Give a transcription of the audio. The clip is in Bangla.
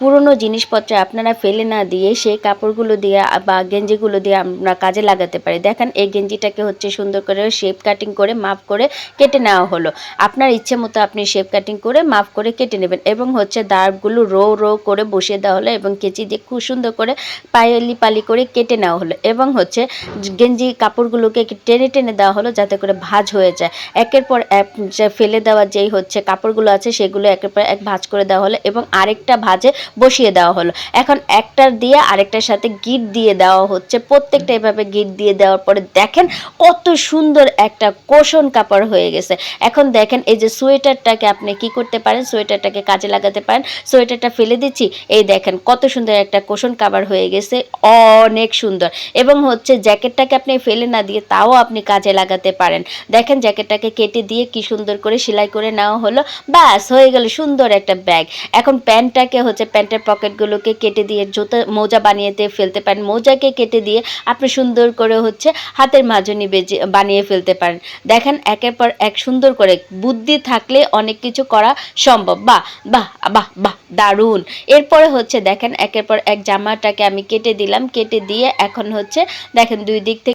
পুরনো জিনিসপত্র আপনারা ফেলে না দিয়ে সেই কাপড়গুলো দিয়ে বা গেঞ্জিগুলো দিয়ে আমরা কাজে লাগাতে পারি। দেখেন এই গেঞ্জিটাকে হচ্ছে সুন্দর করে শেপ কাটিং করে মাপ করে কেটে নেওয়া হলো। আপনার ইচ্ছে মতো আপনি শেপ কাটিং করে মাপ করে কেটে নেবেন এবং হচ্ছে দাগগুলো রো করে বসিয়ে দেওয়া হলো এবং কেচি দিয়ে খুব সুন্দর করে পালি করে কেটে নেওয়া হলো এবং হচ্ছে গেঞ্জি কাপড়গুলোকে টেনে টেনে দেওয়া হলো যাতে করে ভাঁজ হয়ে যায়। একের পর এক ফেলে দেওয়া যেই হচ্ছে কাপড়গুলো আছে সেগুলো একের পর এক ভাঁজ করে দেওয়া হলো এবং আরেকটা ভাঁজে বসিয়ে দেওয়া হলো। এখন একটার দিয়ে আরেকটার সাথে গিট দিয়ে দেওয়া হচ্ছে। প্রত্যেকটা এভাবে গিট দিয়ে দেওয়ার পরে দেখেন কত সুন্দর একটা কোশন কাপড় হয়ে গেছে। এখন দেখেন এই যে সোয়েটারটাকে আপনি কি করতে পারেন, সোয়েটারটাকে কাজে লাগাতে পারেন। সোয়েটারটা ফেলে দিচ্ছি, এই দেখেন কত সুন্দর একটা কোশন কাভার হয়ে গেছে, অনেক সুন্দর। এবং হচ্ছে জ্যাকেটটাকে আপনি ফেলে না দিয়ে তাও আপনি কাজে লাগাতে পারেন। দেখেন জ্যাকেটটাকে কেটে দিয়ে কি সুন্দর করে সেলাই করে নেওয়া হলো, ব্যাস হয়ে গেল সুন্দর একটা ব্যাগ। এখন প্যান্টটাকে হচ্ছে প্যান্টের পকেটগুলোকে কেটে দিয়ে জুতো মোজা বানিয়ে ফেলতে পারেন। মোজাকে কেটে দিয়ে আপনি সুন্দর করে হচ্ছে হাতের মাজনি বানিয়ে ফেলতে পারেন। দেখেন একের পর এক সুন্দর করে বুদ্ধি থাকলে অনেক কিছু করা সম্ভব। বাহ বাহ বাহ বাহ, দারুণ। এরপরে হচ্ছে দেখেন একের পর এক জামাটাকে আমি কেটে দিলাম, কেটে দিয়ে এখন হচ্ছে দেখেন দুই দিক থেকে